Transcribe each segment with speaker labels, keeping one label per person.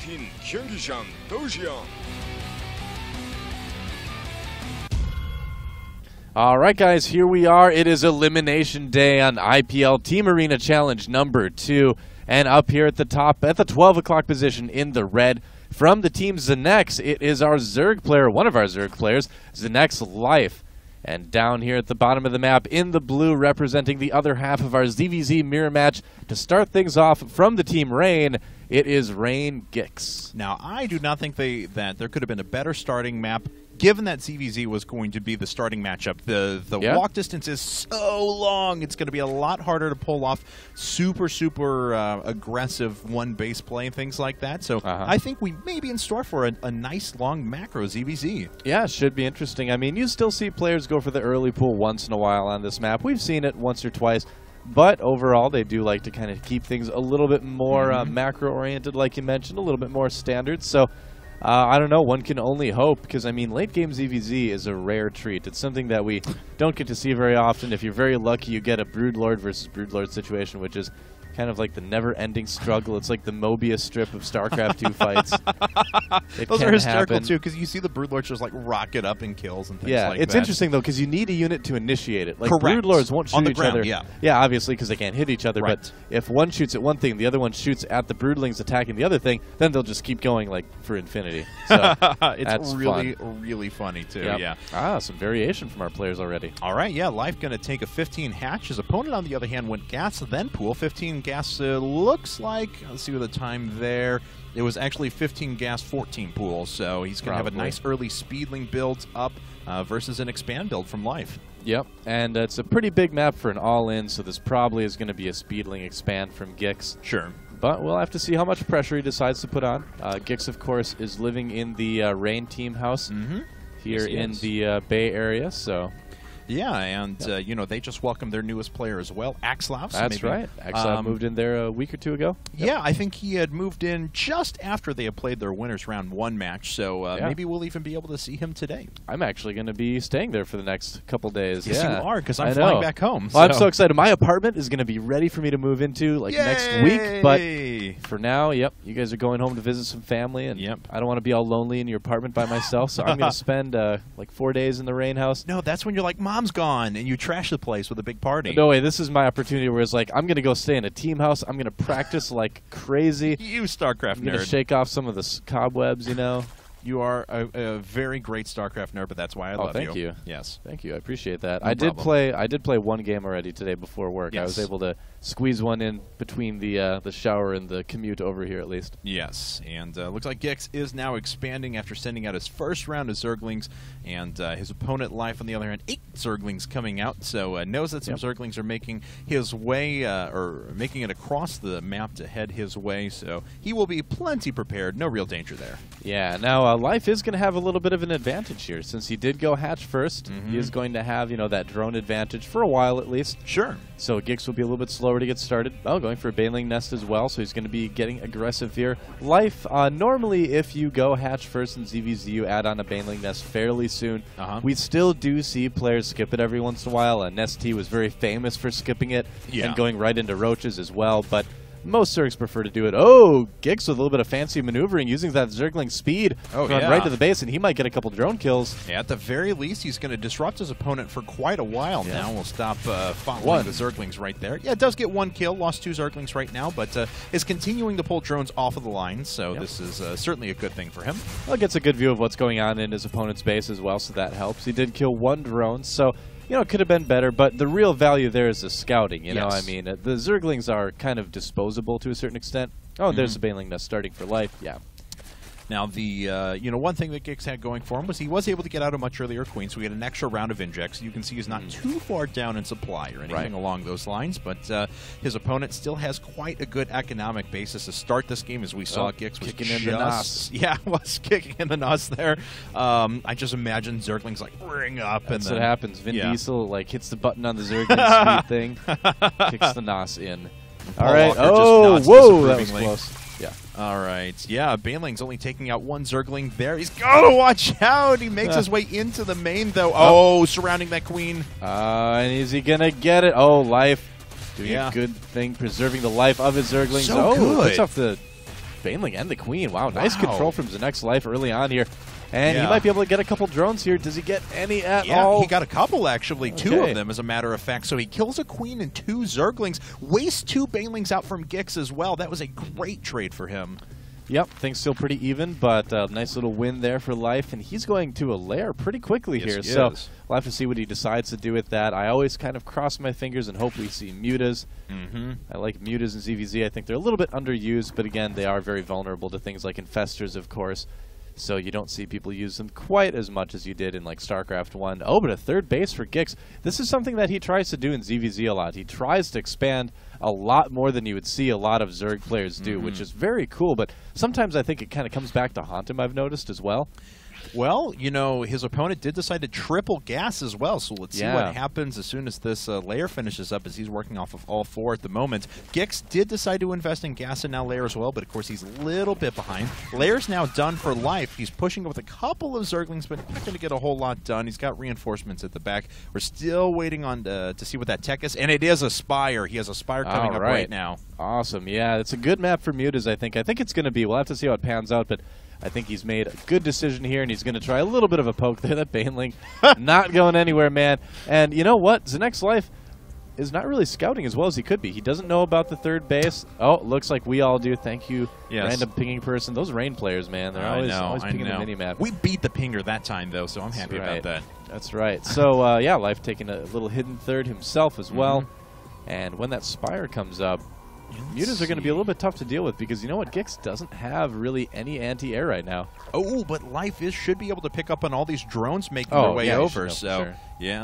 Speaker 1: 긴 경기장 도시형.
Speaker 2: All right, guys, here we are. It is Elimination Day on IPL Team Arena Challenge number 2. And up here at the top, at the 12 o'clock position in the red, from the team ZeNEX, it is our Zerg player, one of our Zerg players, ZeNEX.Life. And down here at the bottom of the map, in the blue, representing the other half of our ZVZ mirror match, to start things off from the team ReIGN, it is ReIGN.giX.
Speaker 3: Now, I do not think that there could have been a better starting map, given that ZVZ was going to be the starting matchup. The walk distance is so long, it's going to be a lot harder to pull off super aggressive one-base play and things like that. So I think we may be in store for a nice long macro ZVZ.
Speaker 2: Yeah, it should be interesting. I mean, you still see players go for the early pool once in a while on this map. We've seen it once or twice. But overall, they do like to kind of keep things a little bit more macro-oriented, like you mentioned, a little bit more standard. So, I don't know, one can only hope, because, I mean, late-game ZVZ is a rare treat. It's something that we don't get to see very often. If you're very lucky, you get a Broodlord versus Broodlord situation, which is kind of like the never-ending struggle. It's like the Mobius strip of StarCraft 2 fights.
Speaker 3: Those are hysterical, too, because you see the Broodlords just, like, rocket up in kills and things like that.
Speaker 2: Yeah, it's interesting, though, because you need a unit to initiate it. Like,
Speaker 3: Correct.
Speaker 2: Broodlords won't shoot each other.
Speaker 3: Yeah,
Speaker 2: obviously, because they can't hit each other.
Speaker 3: Right.
Speaker 2: But if one shoots at one thing, the other one shoots at the Broodlings attacking the other thing, then they'll just keep going, like, for infinity. So
Speaker 3: it's really funny, too.
Speaker 2: Yep.
Speaker 3: Yeah.
Speaker 2: Ah, some variation from our players already.
Speaker 3: All right, yeah, Life going to take a 15 hatch. His opponent, on the other hand, went gas, then pool. 15 gas looks like, let's see what the time there. It was actually 15 gas, 14 pool, so he's going to have a nice early speedling build up versus an expand build from Life.
Speaker 2: Yep, and it's a pretty big map for an all-in, so this probably is going to be a speedling expand from GIX.
Speaker 3: Sure.
Speaker 2: But we'll have to see how much pressure he decides to put on. GIX, of course, is living in the ReIGN team house here in the Bay Area, so...
Speaker 3: Yeah, and, you know, they just welcomed their newest player as well, Axlav. So
Speaker 2: That's right. Axlav moved in there a week or two ago.
Speaker 3: Yep. Yeah, I think he had moved in just after they had played their Winners Round 1 match, so maybe we'll even be able to see him today.
Speaker 2: I'm actually going to be staying there for the next couple days.
Speaker 3: Yes, you are, because I'm flying back home.
Speaker 2: Well, I'm so excited. My apartment is going to be ready for me to move into, like, next week. But for now, you guys are going home to visit some family, and I don't want to be all lonely in your apartment by myself, so I'm going to spend, like, 4 days in the ReIGN house.
Speaker 3: No, that's when you're like, Mom's gone, and you trash the place with a big party.
Speaker 2: No way, this is my opportunity where it's like, I'm going to go stay in a team house. I'm going to practice like crazy.
Speaker 3: You StarCraft nerd.
Speaker 2: I'm going to shake off some of the cobwebs, you know.
Speaker 3: You are a very great StarCraft nerd, but that's why I love you.
Speaker 2: Thank you.
Speaker 3: Yes.
Speaker 2: Thank you. I appreciate that.
Speaker 3: No problem.
Speaker 2: I did play one game already today before work.
Speaker 3: Yes.
Speaker 2: I was able to squeeze one in between the shower and the commute over here, at least.
Speaker 3: Yes, and looks like GIX is now expanding after sending out his first round of Zerglings, and his opponent Life, on the other hand, 8 Zerglings coming out, so knows that some Zerglings are making his way, or making it across the map to head his way, so he will be plenty prepared. No real danger there.
Speaker 2: Yeah, now Life is going to have a little bit of an advantage here, since he did go hatch first. He is going to have, you know, that drone advantage for a while at least.
Speaker 3: Sure.
Speaker 2: So GIX will be a little bit slower to get started. Oh, going for a Baneling Nest as well, so he's going to be getting aggressive here. Life, normally if you go hatch first in ZVZ, you add on a Baneling Nest fairly soon. We still do see players skip it every once in a while. Nest T was very famous for skipping it and going right into roaches as well, but most Zergs prefer to do it. Oh, GIX with a little bit of fancy maneuvering, using that Zergling speed, going right to the base, and he might get a couple drone kills.
Speaker 3: Yeah, at the very least, he's going to disrupt his opponent for quite a while now. We'll stop following the Zerglings right there. Yeah, it does get 1 kill, lost 2 Zerglings right now, but is continuing to pull drones off of the line, so this is certainly a good thing for him.
Speaker 2: Well, gets a good view of what's going on in his opponent's base as well, so that helps. He did kill 1 drone, so... You know, it could have been better, but the real value there is the scouting, you know? I mean, the Zerglings are kind of disposable to a certain extent. Oh, there's a Baneling Nest starting for Life,
Speaker 3: Now, the you know, one thing that GIX had going for him was he was able to get out a much earlier queen, so he had an extra round of injects. You can see he's not too far down in supply or anything along those lines, but his opponent still has quite a good economic basis to start this game, as we saw GIX was
Speaker 2: kicking in the nos.
Speaker 3: Yeah, was kicking in the nos there. I just imagine Zerglings like ring up.
Speaker 2: That's
Speaker 3: and
Speaker 2: what happens. Vin Diesel like hits the button on the Zergling speed thing, kicks the nos in. All right. Oh, whoa, that was close. Yeah.
Speaker 3: All right. Yeah, Baneling's only taking out 1 Zergling there. He's got to watch out. He makes his way into the main, though. Oh, surrounding that queen.
Speaker 2: And is he going to get it? Oh, Life doing a good thing, preserving the life of his Zerglings.
Speaker 3: So good.
Speaker 2: Puts off the Baneling and the Queen. Wow, nice control from ZeNEX.Life early on here. And he might be able to get a couple drones here. Does he get any at all?
Speaker 3: Yeah, he got a couple, actually. Two of them, as a matter of fact. So he kills a Queen and 2 Zerglings. Wastes 2 Banelings out from GiX as well. That was a great trade for him.
Speaker 2: Yep, things still pretty even, but nice little win there for Life. And he's going to a lair pretty quickly here. So we'll have to see what he decides to do with that. I always kind of cross my fingers and hope we see Mutas. I like Mutas and ZVZ. I think they're a little bit underused, but again, they are very vulnerable to things like Infestors, of course. So you don't see people use them quite as much as you did in like StarCraft 1. Oh, but a third base for GiX. This is something that he tries to do in ZVZ a lot. He tries to expand a lot more than you would see a lot of Zerg players do, which is very cool. But sometimes I think it kind of comes back to haunt him, I've noticed as well.
Speaker 3: Well, you know, his opponent did decide to triple gas as well, so let's see what happens as soon as this layer finishes up, as he's working off of all 4 at the moment. GiX did decide to invest in gas and now layer as well, but of course he's a little bit behind. Layer's now done for Life. He's pushing with a couple of Zerglings, but not going to get a whole lot done. He's got reinforcements at the back. We're still waiting on to see what that tech is, and it is a Spire. He has a Spire coming up right now.
Speaker 2: Awesome. Yeah, it's a good map for Mutas, I think. I think it's going to be. We'll have to see how it pans out, but I think he's made a good decision here, and he's going to try a little bit of a poke there. That Baneling not going anywhere, man. And you know what? ZeNEX.Life is not really scouting as well as he could be. He doesn't know about the third base. Oh, looks like we all do. Thank you, random pinging person. Those Rain players, man. They're always pinging the minimap.
Speaker 3: We beat the pinger that time, though, so I'm happy about that.
Speaker 2: That's right. So, yeah, Life taking a little hidden third himself as well. And when that Spire comes up, Mutas are going to be a little bit tough to deal with because you know what? GiX doesn't have really any anti-air right now.
Speaker 3: Oh, but Life should be able to pick up on all these drones making their way over. So,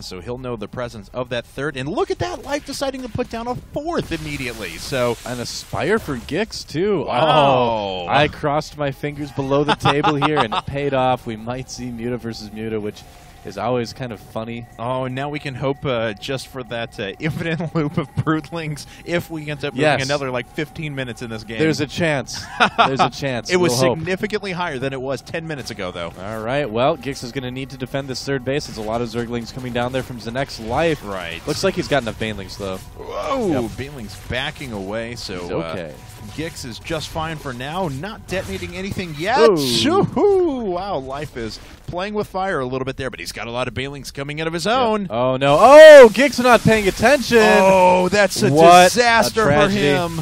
Speaker 3: so he'll know the presence of that third. And look at that, Life deciding to put down a 4th immediately. So
Speaker 2: and a Spire for GiX too.
Speaker 3: Wow.
Speaker 2: Oh, I crossed my fingers below the table here, and it paid off. We might see Muta versus Muta, which is always kind of funny.
Speaker 3: Oh, and now we can hope just for that infinite loop of Broodlings if we end up moving another like 15 minutes in this game.
Speaker 2: There's a chance. There's a chance.
Speaker 3: It was significantly higher than it was 10 minutes ago, though.
Speaker 2: All right. Well, GiX is going to need to defend this third base. There's a lot of Zerglings coming down there from ZeNEX.Life.
Speaker 3: Right.
Speaker 2: Looks like he's got enough Banelings, though.
Speaker 3: Whoa. Banelings backing away. So
Speaker 2: he's okay.
Speaker 3: GiX is just fine for now. Not detonating anything yet. Wow. Life is playing with fire a little bit there, but he's got a lot of Banelings coming out of his own.
Speaker 2: Oh, no. Oh, GiX not paying attention.
Speaker 3: Oh, that's a disaster for him.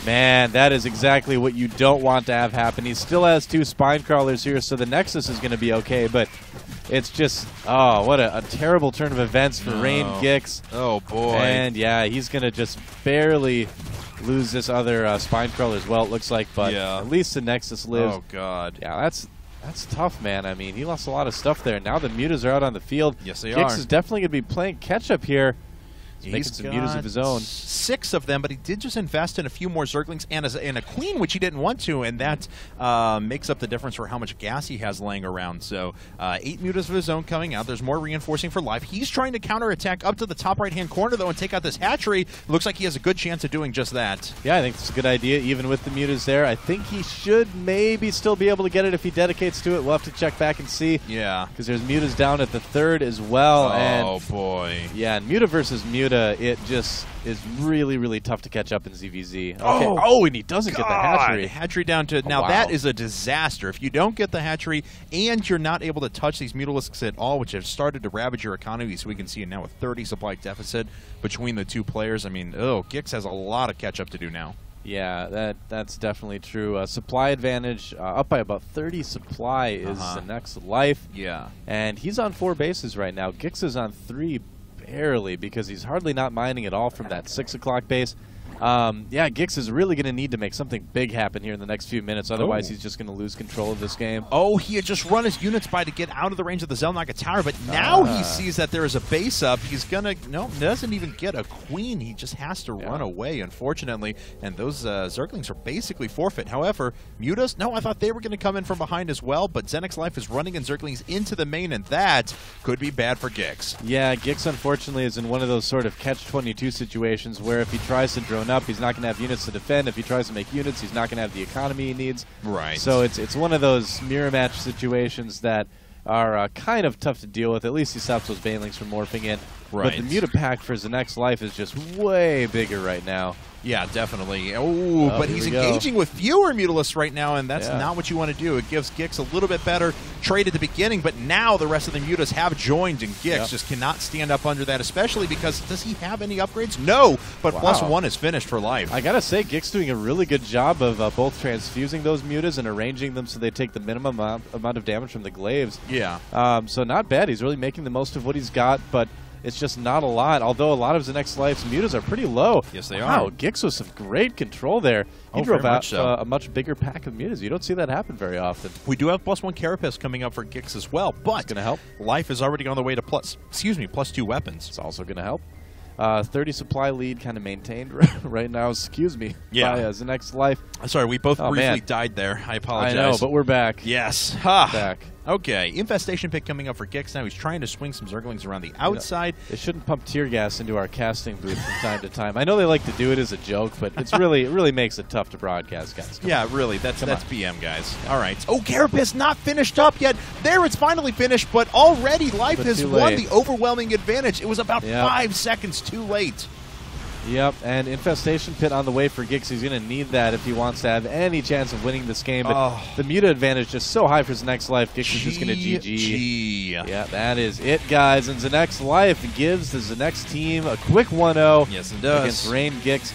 Speaker 2: Man, that is exactly what you don't want to have happen. He still has 2 Spine Crawlers here, so the Nexus is going to be okay, but it's just, oh, what a terrible turn of events for ReIGN GiX.
Speaker 3: Oh, boy.
Speaker 2: And, yeah, he's going to just barely lose this other Spine Crawler as well, it looks like, but at least the Nexus lives.
Speaker 3: Oh, God.
Speaker 2: Yeah, that's tough, man. I mean, he lost a lot of stuff there. Now the Mutas are out on the field.
Speaker 3: Yes, they
Speaker 2: GiX is definitely going to be playing catch-up here. He's making some Mutas of his own.
Speaker 3: 6 of them, but he did just invest in a few more Zerglings and a Queen, which he didn't want to, and that makes up the difference for how much gas he has laying around. So 8 Mutas of his own coming out. There's more reinforcing for Life. He's trying to counterattack up to the top right-hand corner, though, and take out this hatchery. It looks like he has a good chance of doing just that.
Speaker 2: Yeah, I think it's a good idea, even with the Mutas there. I think he should maybe still be able to get it if he dedicates to it. We'll have to check back and see.
Speaker 3: Yeah.
Speaker 2: Because there's Mutas down at the third as well.
Speaker 3: Oh, boy.
Speaker 2: Yeah, and Muta versus Muta, it just is really, really tough to catch up in ZVZ. Okay.
Speaker 3: Oh,
Speaker 2: and he doesn't get the hatchery.
Speaker 3: Hatchery down to... Now, that is a disaster. If you don't get the hatchery and you're not able to touch these Mutalisks at all, which have started to ravage your economy, so we can see it now a 30 supply deficit between the 2 players. I mean, GiX has a lot of catch-up to do now.
Speaker 2: Yeah, that's definitely true. Supply advantage up by about 30 supply is ZeNEX.Life.
Speaker 3: Yeah.
Speaker 2: And he's on 4 bases right now. GiX is on 3 barely because he's hardly not mining at all from that 6 o'clock base. Yeah, GiX is really going to need to make something big happen here in the next few minutes. Otherwise, he's just going to lose control of this game.
Speaker 3: Oh, he had just run his units by to get out of the range of the ZeNEX tower, but now he sees that there is a base up. He's going to... No, doesn't even get a Queen. He just has to run away, unfortunately. And those Zerglings are basically forfeit. However, Mutas... No, I thought they were going to come in from behind as well, but ZeNEX.Life is running in Zerglings into the main, and that could be bad for GiX.
Speaker 2: Yeah, GiX, unfortunately, is in one of those sort of catch-22 situations where if he tries to drone up, he's not going to have units to defend. If he tries to make units, he's not going to have the economy he needs.
Speaker 3: Right.
Speaker 2: So it's one of those mirror match situations that are kind of tough to deal with. At least he stops those Banelings from morphing in.
Speaker 3: Right.
Speaker 2: But the Muta pack for ZeNEX.Life is just way bigger right now.
Speaker 3: Yeah, definitely. Oh, but he's engaging with fewer Mutalisks right now, and that's not what you want to do. It gives GiX a little bit better trade at the beginning, but now the rest of the Mutas have joined, and GiX just cannot stand up under that, especially because does he have any upgrades? No, but +1 is finished for life.
Speaker 2: I gotta say, GiX doing a really good job of both transfusing those Mutas and arranging them so they take the minimum amount of damage from the glaives.
Speaker 3: Yeah.
Speaker 2: So not bad. He's really making the most of what he's got, but it's just not a lot, although a lot of ZeNEX.Life's Mutas are pretty low.
Speaker 3: Yes, they
Speaker 2: are.
Speaker 3: are.
Speaker 2: GiX with some great control there. He drove out a much bigger pack of Mutas. You don't see that happen very often.
Speaker 3: We do have +1 Carapace coming up for GiX as well, but
Speaker 2: it's going to help.
Speaker 3: Life is already on the way to +2 weapons.
Speaker 2: It's also going to help. 30 supply lead kind of maintained right now, by ZeNEX.Life.
Speaker 3: Sorry, we both briefly died there. I apologize.
Speaker 2: I know, but we're back.
Speaker 3: Yes.
Speaker 2: Back.
Speaker 3: Okay, Infestation pick coming up for GiX now. He's trying to swing some Zerglings around the outside.
Speaker 2: They shouldn't pump tear gas into our casting booth from time to time. I know they like to do it as a joke, but it really makes it tough to broadcast, guys.
Speaker 3: Come on. Really. That's BM, guys. All right. Oh, Carapace not finished up yet. There, it's finally finished, but already Life has won the overwhelming advantage. It was about 5 seconds too late.
Speaker 2: Yep, and Infestation Pit on the way for GiX. He's going to need that if he wants to have any chance of winning this game. But the Muta advantage just so high for ZeNEX.Life. GiX is just going to GG. Yeah, that is it, guys. And ZeNEX.Life gives the ZeNEX team a quick 1-0
Speaker 3: against
Speaker 2: ReIGN GiX.